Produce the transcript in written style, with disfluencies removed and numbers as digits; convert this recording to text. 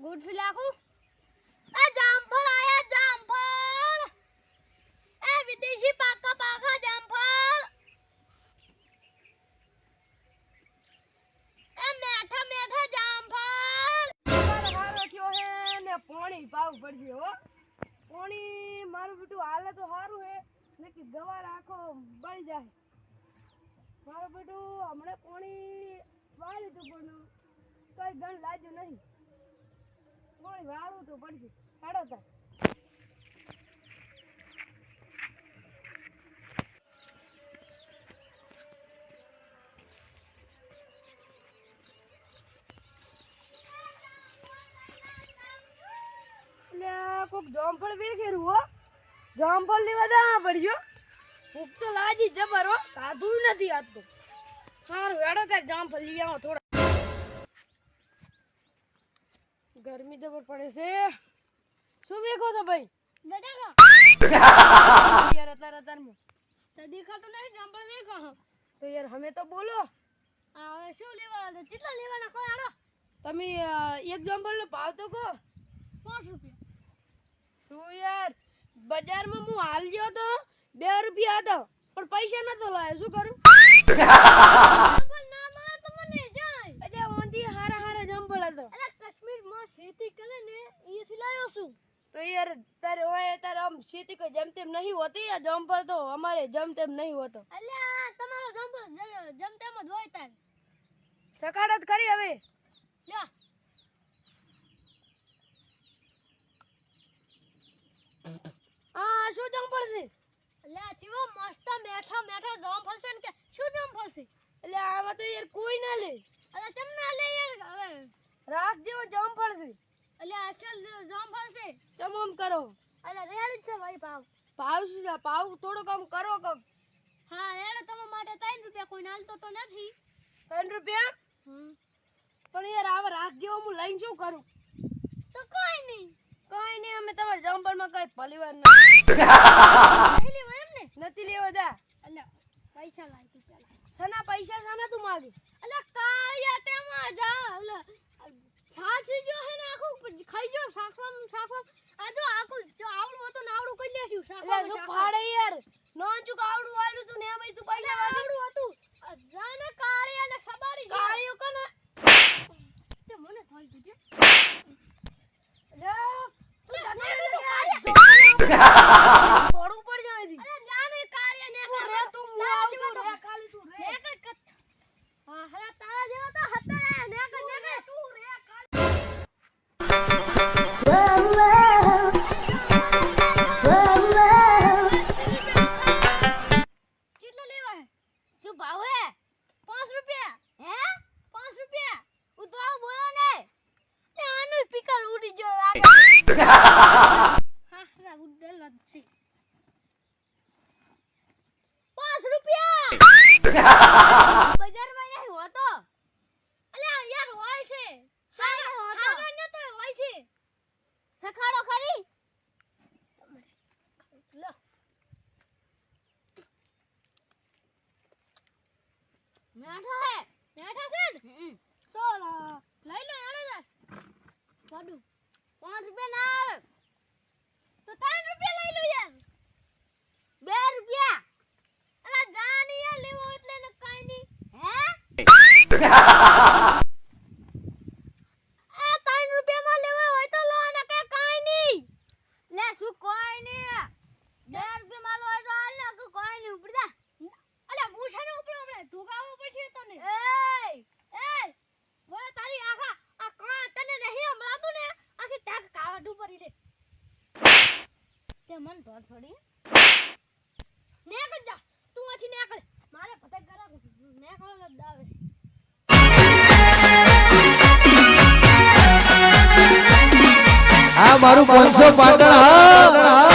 good feel આખું આ જામફળ આયા જામફળ એ વિદેશી પાકા પાકા જામફળ એ મેઠા મેઠા જામફળ મારો થયો હે ને પાણી પાવ પડશે હો પાણી મારું બેટું હાલે તો સારું હે નકી ગવાર આખો બળી જાય મારું બેટું હમણે પાણી વાળી તો પણ કઈ ગણ લાગ્યું નહીં પાણી વાળવું તો પડશે હેડો તાર કોક જામફળ વેખેરું હો જામફળ લેવા દા પડ્યો ભૂખ તો લાગી જબર હો ખાધું નથી આજ તો સારું હેડો તાર જામફળ લઈ આવો થોડા ગરમી જબર પડે છે શું વેખો છો ભાઈ બટાકા યાર અત્યારે તો દેખાતો નહીં જામફળ વેખો તો યાર હમે તો બોલો આ હવે શું લેવા કેટલા લેવાના કોઈ આડો તમે એક જામફળ નો ભાવ તો કહો 5 રૂપિયા તું યાર બજારમાં હું હાલ ગયો તો 2 રૂપિયા હતા પણ પૈસા નતો લાવ્યો શું કરું જામફળ ના મળે તો મને જાય અરે ઓંધી હારા હારા જામફળ હતો અરે કાશ્મીરમાં ખેતી કરે ને અહીંથી લાવ્યો છું તો યાર તારે હોય તારે આમ ખેતી કોઈ જેમ તેમ નહીં હોતી આ જામફળ તો અમારે જેમ તેમ નહીં હોતો અલ્યા તમારો જામફળ જેમ તેમ જ હોય તાર સખાડત કરી હવે લ્યો આ શું જામફળ છે અલ્યા ચીવો મસ્ત મેઠા મેઠા જામફળ છે ને કે શું જામફળ છે એટલે આમાં તો યાર કોઈ ના લે અલ્યા ચમ ના લે યાર હવે રાખ જેવો જામફળ છે અલ્યા અસલ જામફળ છે ચમ આમ કરો અલ્યા રેડી છે ભાઈ ભાવ ભાવ થોડું કામ કરો કમ હા રેડો તમારા માટે 3 રૂપિયા કોઈ નાલતો તો નથી 3 રૂપિયા પણ યાર આવા રાખ જેવો હું લઈને શું કરું તો કોઈ નહીં અમે તમારા જામફળમાં કઈ ભલીવાર પહેલી વાર એમ ને નથી લેવા જા અલ્યા પૈસા લાય તું પેલા સના પૈસા સાના તું માગે અલ્યા કાયા તેમાં જા અલ્યા સાચી જો હે ને આખું ખાઈ જો સાખવામ આ જો આખું જો આવડું હતું ને આવડું કરી લેશું એટલે શું ફાડે યાર નોન ચુક આવડું વાળું તું ને ભાઈ તું પૈસા આવડું હતું જાને કાળિયા ને સબારી છે કાળિયો કને તે મને થોડી દીજે લે તું જાને થોડું પડ જાય દી અરે જાને કાળિયા ને રે તું મુ આવતું રે કાલી તું રે હા હરા તારા જેવા તો હતા ને તું રે કેટલા લેવા હે શું ભાવ હે 5 રૂપિયા હે 5 રૂપિયા ઉતાવ બોલો ને આનું સ્પીકર ઉડી ગયો આગળ હા રા ઉડેલ નથી 5 રૂપિયા બજારમાં નહીં હોતો અલ્યા યાર હોય છે ખાગા ન તો હોય છે સખાડો ખરી લો મેઠા છે ને તો લઈ લો એડો જા સાડું 5 રૂપિયા ના આવે તો 3 રૂપિયા લઈ લો યાર 2 રૂપિયા અલા જાની યાર લેવો એટલે ને કાઈ નહીં હે આ 3 રૂપિયામાં લેવા હોય તો લો ને કે કાઈ નહીં લે શું કોઈ નહીં 2 રૂપિયા માલ હોય તો હાલ ને કોઈ નહીં ઉપડી જા અલ્યા મૂછાને ઉપડે આપણે ઢોકાવો પછી તને એ ઓય તારી આખા આ કા તને નહીં હમણાતું ને આખી ટાક કાવડ ઉપરી લે તે મન ધોર થોડી નેકળ જા તું આથી નેકળ મારે પતંગ કરા નેકળ જ દાવે આ મારું 500 પાટણ હા